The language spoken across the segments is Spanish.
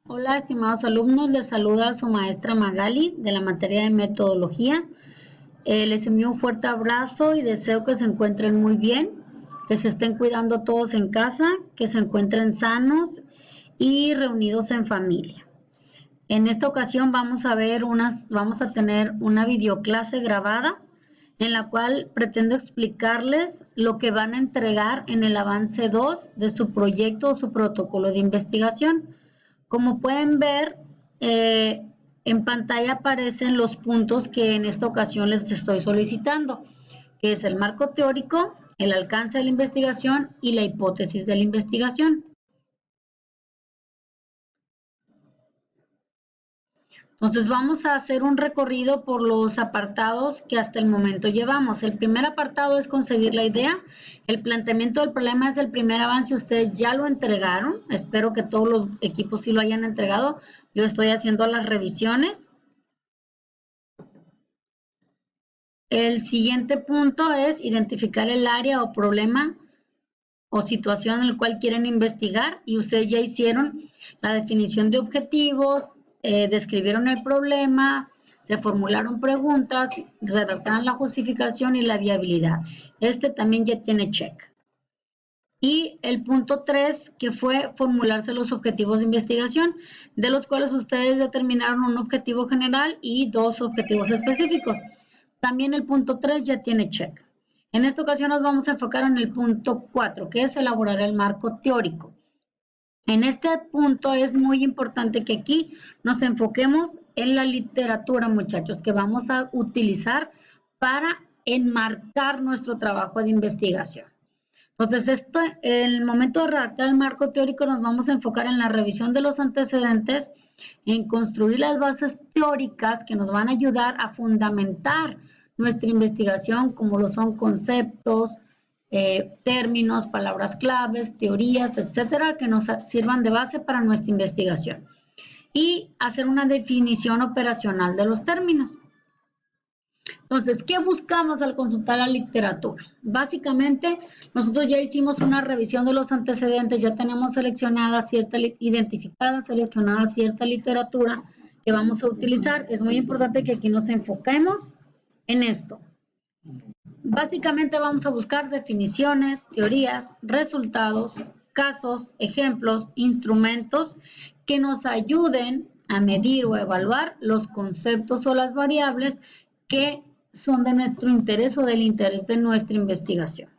Hola, estimados alumnos, les saluda su maestra Magali de la materia de metodología. Les envío un fuerte abrazo y deseo que se encuentren muy bien, que se estén cuidando todos en casa, que se encuentren sanos y reunidos en familia. En esta ocasión vamos a tener una videoclase grabada en la cual pretendo explicarles lo que van a entregar en el avance 2 de su proyecto o su protocolo de investigación. Como pueden ver, en pantalla aparecen los puntos que en esta ocasión les estoy solicitando, que es el marco teórico, el alcance de la investigación y la hipótesis de la investigación. Entonces vamos a hacer un recorrido por los apartados que hasta el momento llevamos. El primer apartado es conseguir la idea. El planteamiento del problema es el primer avance. Ustedes ya lo entregaron. Espero que todos los equipos sí lo hayan entregado. Yo estoy haciendo las revisiones. El siguiente punto es identificar el área o problema o situación en el cual quieren investigar y ustedes ya hicieron la definición de objetivos, describieron el problema, se formularon preguntas, redactaron la justificación y la viabilidad. Este también ya tiene check. Y el punto 3, que fue formularse los objetivos de investigación, de los cuales ustedes determinaron un objetivo general y 2 objetivos específicos. También el punto 3 ya tiene check. En esta ocasión nos vamos a enfocar en el punto 4, que es elaborar el marco teórico. En este punto es muy importante que aquí nos enfoquemos en la literatura, muchachos, que vamos a utilizar para enmarcar nuestro trabajo de investigación. Entonces, en el momento de redactar el marco teórico nos vamos a enfocar en la revisión de los antecedentes, en construir las bases teóricas que nos van a ayudar a fundamentar nuestra investigación, como lo son conceptos, términos, palabras claves, teorías, etcétera, que nos sirvan de base para nuestra investigación. Y hacer una definición operacional de los términos. Entonces, ¿qué buscamos al consultar la literatura? Básicamente, nosotros ya hicimos una revisión de los antecedentes, ya tenemos identificada, seleccionada cierta literatura que vamos a utilizar. Es muy importante que aquí nos enfoquemos en esto. Básicamente vamos a buscar definiciones, teorías, resultados, casos, ejemplos, instrumentos que nos ayuden a medir o evaluar los conceptos o las variables que son de nuestro interés o del interés de nuestra investigación.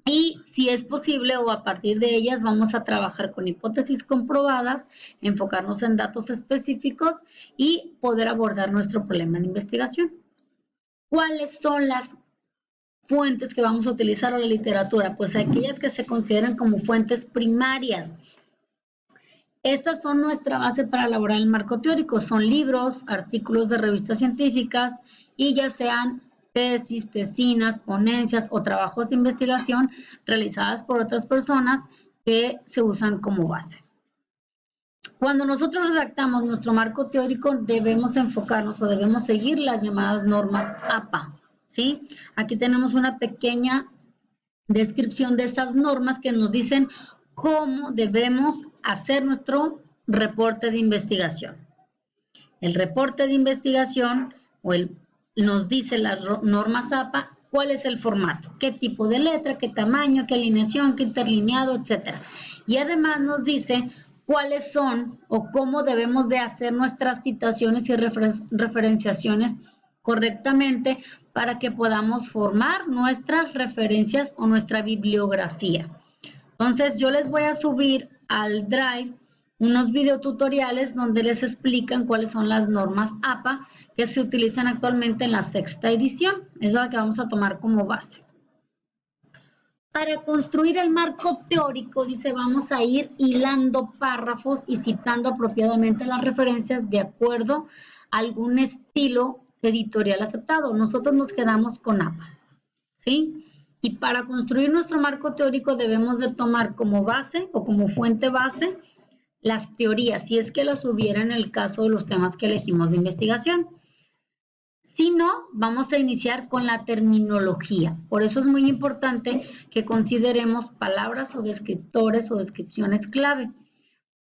Y si es posible o a partir de ellas vamos a trabajar con hipótesis comprobadas, enfocarnos en datos específicos y poder abordar nuestro problema de investigación. ¿Cuáles son las fuentes que vamos a utilizar en la literatura? Pues aquellas que se consideran como fuentes primarias. Estas son nuestra base para elaborar el marco teórico. Son libros, artículos de revistas científicas y ya sean tesis, tesinas, ponencias o trabajos de investigación realizadas por otras personas que se usan como base. Cuando nosotros redactamos nuestro marco teórico debemos enfocarnos o debemos seguir las llamadas normas APA, ¿sí? Aquí tenemos una pequeña descripción de estas normas que nos dicen cómo debemos hacer nuestro reporte de investigación. El reporte de investigación nos dice las normas APA cuál es el formato, qué tipo de letra, qué tamaño, qué alineación, qué interlineado, etcétera. Y además nos dice cuáles son o cómo debemos de hacer nuestras citaciones y referenciaciones correctamente para que podamos formar nuestras referencias o nuestra bibliografía. Entonces yo les voy a subir al Drive unos videotutoriales donde les explican cuáles son las normas APA que se utilizan actualmente en la 6ª edición. Es la que vamos a tomar como base. Para construir el marco teórico, dice, vamos a ir hilando párrafos y citando apropiadamente las referencias de acuerdo a algún estilo editorial aceptado. Nosotros nos quedamos con APA, ¿sí? Y para construir nuestro marco teórico debemos de tomar como base o como fuente base las teorías, si es que las hubiera en el caso de los temas que elegimos de investigación. Si no, vamos a iniciar con la terminología. Por eso es muy importante que consideremos palabras o descriptores o descripciones clave.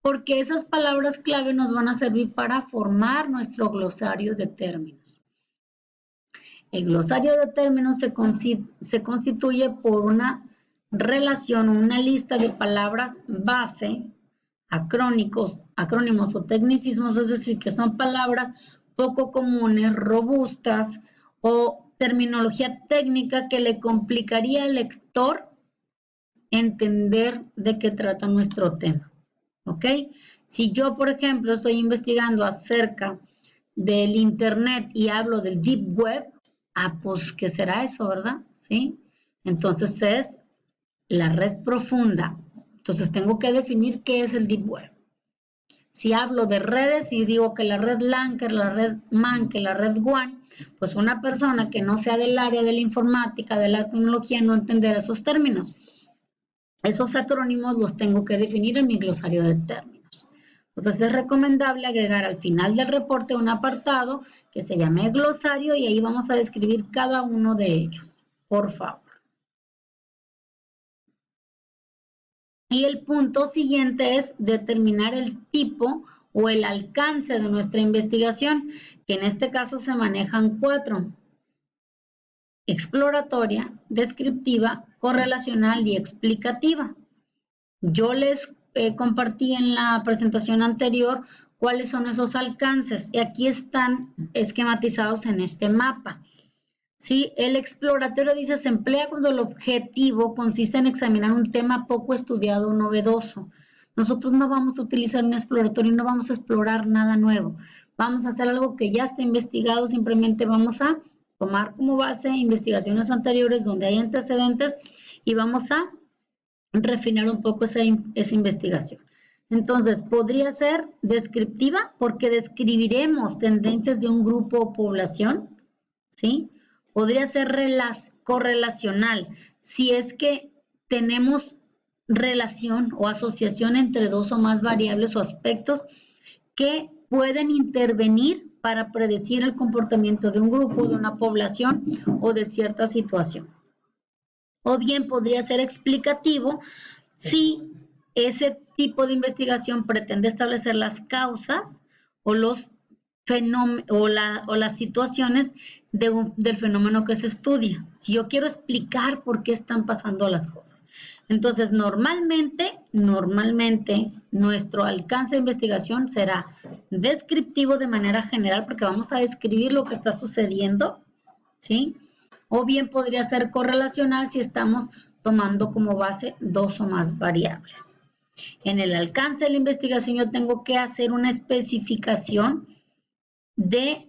porque esas palabras clave nos van a servir para formar nuestro glosario de términos. El glosario de términos se constituye por una relación o una lista de palabras base, acrónimos o tecnicismos, es decir, que son palabras poco comunes, robustas o terminología técnica que le complicaría al lector entender de qué trata nuestro tema. ¿Ok? Si yo, por ejemplo, estoy investigando acerca del Internet y hablo del Deep Web, pues, ¿qué será eso, verdad? ¿Sí? Entonces es la red profunda. Entonces tengo que definir qué es el Deep Web. Si hablo de redes y digo que la red LAN, que la red MAN, que la red WAN, pues una persona que no sea del área de la informática, de la tecnología, no entenderá esos términos. Esos acrónimos los tengo que definir en mi glosario de términos. Entonces es recomendable agregar al final del reporte un apartado que se llame glosario y ahí vamos a describir cada uno de ellos, por favor. Y el punto siguiente es determinar el tipo o el alcance de nuestra investigación, que en este caso se manejan 4: exploratoria, descriptiva, correlacional y explicativa. Yo les compartí en la presentación anterior cuáles son esos alcances y aquí están esquematizados en este mapa. ¿Sí? El exploratorio dice se emplea cuando el objetivo consiste en examinar un tema poco estudiado o novedoso. Nosotros no vamos a utilizar un exploratorio, no vamos a explorar nada nuevo. Vamos a hacer algo que ya está investigado, simplemente vamos a tomar como base investigaciones anteriores donde hay antecedentes y vamos a refinar un poco esa investigación. Entonces, podría ser descriptiva porque describiremos tendencias de un grupo o población, ¿sí? Podría ser correlacional si es que tenemos relación o asociación entre dos o más variables o aspectos que pueden intervenir para predecir el comportamiento de un grupo, de una población o de cierta situación. O bien podría ser explicativo si ese tipo de investigación pretende establecer las causas o los fenómenos o las situaciones del fenómeno que se estudia. Si yo quiero explicar por qué están pasando las cosas. Entonces, normalmente nuestro alcance de investigación será descriptivo de manera general porque vamos a describir lo que está sucediendo, ¿sí? O bien podría ser correlacional si estamos tomando como base dos o más variables. En el alcance de la investigación yo tengo que hacer una especificación de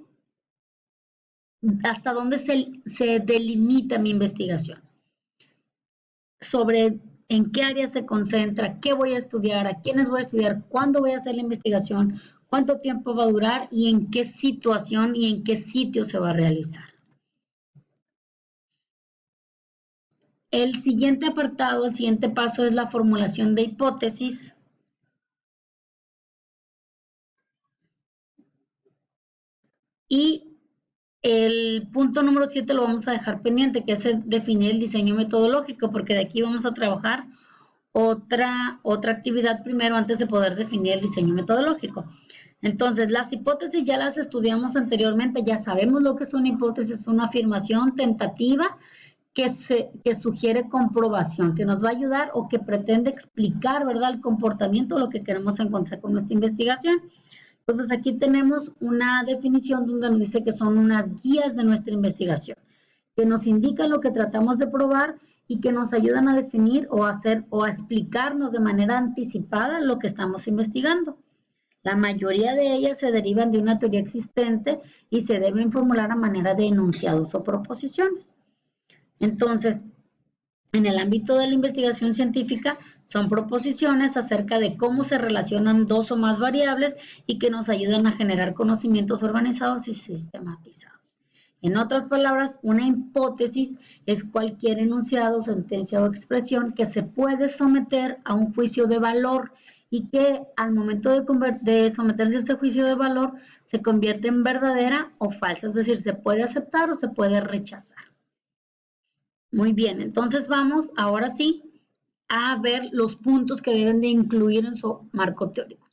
hasta dónde se delimita mi investigación, sobre en qué área se concentra, qué voy a estudiar, a quiénes voy a estudiar, cuándo voy a hacer la investigación, cuánto tiempo va a durar y en qué situación y en qué sitio se va a realizar. El siguiente apartado, el siguiente paso es la formulación de hipótesis. Y el punto número 7 lo vamos a dejar pendiente, que es definir el diseño metodológico, porque de aquí vamos a trabajar otra actividad primero antes de poder definir el diseño metodológico. Entonces, las hipótesis ya las estudiamos anteriormente, ya sabemos lo que es una hipótesis, una afirmación tentativa que sugiere comprobación, que nos va a ayudar o que pretende explicar, ¿verdad?, el comportamiento, lo que queremos encontrar con nuestra investigación. Entonces, aquí tenemos una definición donde nos dice que son unas guías de nuestra investigación, que nos indican lo que tratamos de probar y que nos ayudan a definir o a hacer o a explicarnos de manera anticipada lo que estamos investigando. La mayoría de ellas se derivan de una teoría existente y se deben formular a manera de enunciados o proposiciones. Entonces, en el ámbito de la investigación científica, son proposiciones acerca de cómo se relacionan dos o más variables y que nos ayudan a generar conocimientos organizados y sistematizados. En otras palabras, una hipótesis es cualquier enunciado, sentencia o expresión que se puede someter a un juicio de valor y que al momento de someterse a ese juicio de valor se convierte en verdadera o falsa, es decir, se puede aceptar o se puede rechazar. Muy bien, entonces vamos ahora sí a ver los puntos que deben de incluir en su marco teórico.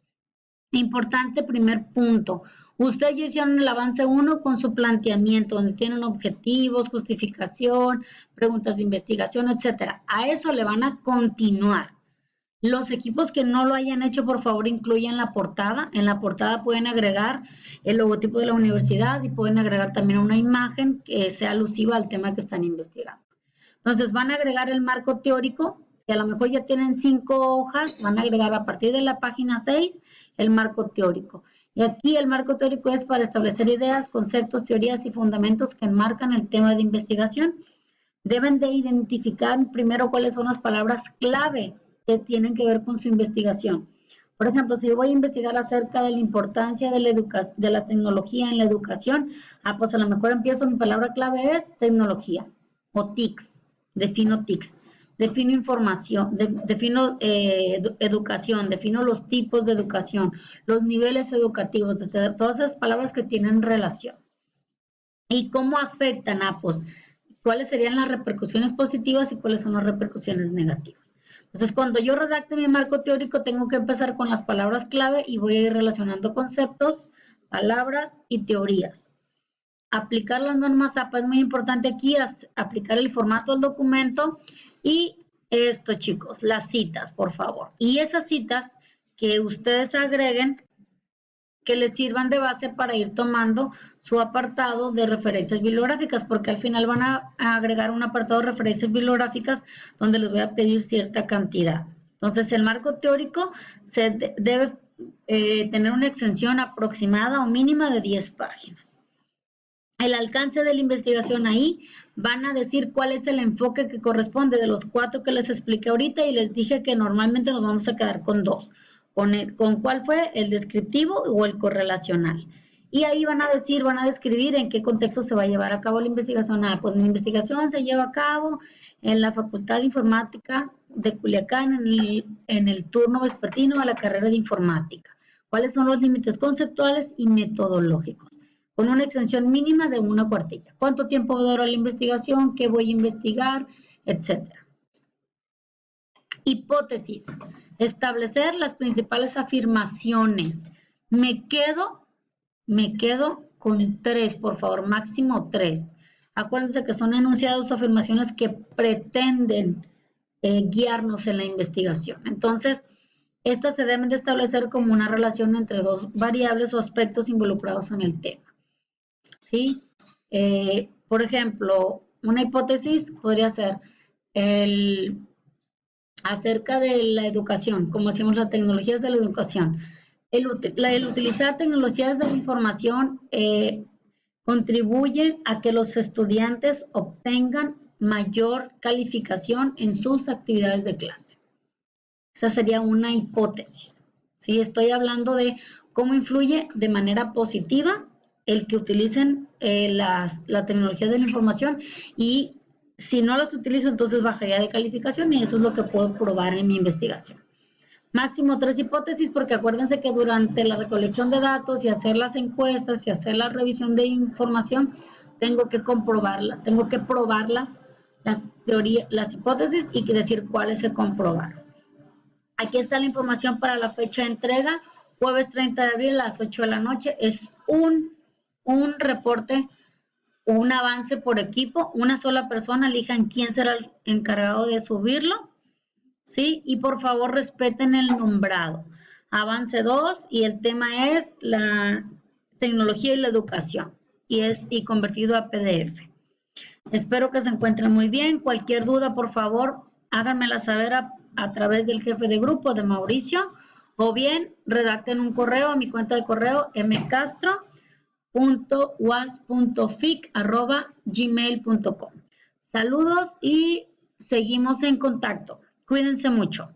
Importante primer punto. Ustedes ya hicieron el avance 1 con su planteamiento, donde tienen objetivos, justificación, preguntas de investigación, etcétera. A eso le van a continuar. Los equipos que no lo hayan hecho, por favor, incluyan la portada. En la portada pueden agregar el logotipo de la universidad y pueden agregar también una imagen que sea alusiva al tema que están investigando. Entonces, van a agregar el marco teórico, que a lo mejor ya tienen 5 hojas, van a agregar a partir de la página 6 el marco teórico. Y aquí el marco teórico es para establecer ideas, conceptos, teorías y fundamentos que enmarcan el tema de investigación. Deben de identificar primero cuáles son las palabras clave que tienen que ver con su investigación. Por ejemplo, si yo voy a investigar acerca de la importancia de la tecnología en la educación, pues a lo mejor empiezo, mi palabra clave es tecnología o TICs, defino TICs. Defino información, defino educación, defino los tipos de educación, los niveles educativos, todas esas palabras que tienen relación. ¿Y cómo afectan? Pues, ¿cuáles serían las repercusiones positivas y cuáles son las repercusiones negativas? Entonces, cuando yo redacte mi marco teórico, tengo que empezar con las palabras clave y voy a ir relacionando conceptos, palabras y teorías. Aplicar las normas APA es muy importante aquí, aplicar el formato del documento y esto, chicos, las citas, por favor. Y esas citas que ustedes agreguen, que les sirvan de base para ir tomando su apartado de referencias bibliográficas, porque al final van a agregar un apartado de referencias bibliográficas donde les voy a pedir cierta cantidad. Entonces, el marco teórico debe tener una extensión aproximada o mínima de 10 páginas. El alcance de la investigación ahí van a decir cuál es el enfoque que corresponde de los 4 que les expliqué ahorita y les dije que normalmente nos vamos a quedar con 2. Con cuál fue el descriptivo o el correlacional. Y ahí van a describir en qué contexto se va a llevar a cabo la investigación. Pues mi investigación se lleva a cabo en la Facultad de Informática de Culiacán en el turno vespertino a la carrera de informática. ¿Cuáles son los límites conceptuales y metodológicos? Con una extensión mínima de 1 cuartilla. ¿Cuánto tiempo dura la investigación? ¿Qué voy a investigar? Etcétera. Hipótesis. Establecer las principales afirmaciones. Me quedo con 3, por favor, máximo 3. Acuérdense que son enunciados o afirmaciones que pretenden guiarnos en la investigación. Entonces, estas se deben de establecer como una relación entre 2 variables o aspectos involucrados en el tema. ¿Sí? Por ejemplo, una hipótesis podría ser acerca de la educación, como decimos, las tecnologías de la educación. El utilizar tecnologías de la información contribuye a que los estudiantes obtengan mayor calificación en sus actividades de clase. Esa sería una hipótesis. ¿Sí? Estoy hablando de cómo influye de manera positiva el que utilicen la tecnología de la información y si no las utilizo, entonces bajaría de calificación y eso es lo que puedo probar en mi investigación. Máximo 3 hipótesis, porque acuérdense que durante la recolección de datos y hacer las encuestas y hacer la revisión de información, tengo que comprobarla, tengo que probar las teorías, las hipótesis y decir cuáles se comprobaron. Aquí está la información para la fecha de entrega, jueves 30 de abril a las 8 de la noche. Es un reporte o un avance por equipo, una sola persona, elijan quién será el encargado de subirlo, ¿sí? Y por favor respeten el nombrado. Avance 2 y el tema es la tecnología y la educación y convertido a PDF. Espero que se encuentren muy bien. Cualquier duda, por favor, háganmela saber a través del jefe de grupo de Mauricio o bien redacten un correo a mi cuenta de correo mcastro.was.fic@gmail.com. Saludos y seguimos en contacto. Cuídense mucho.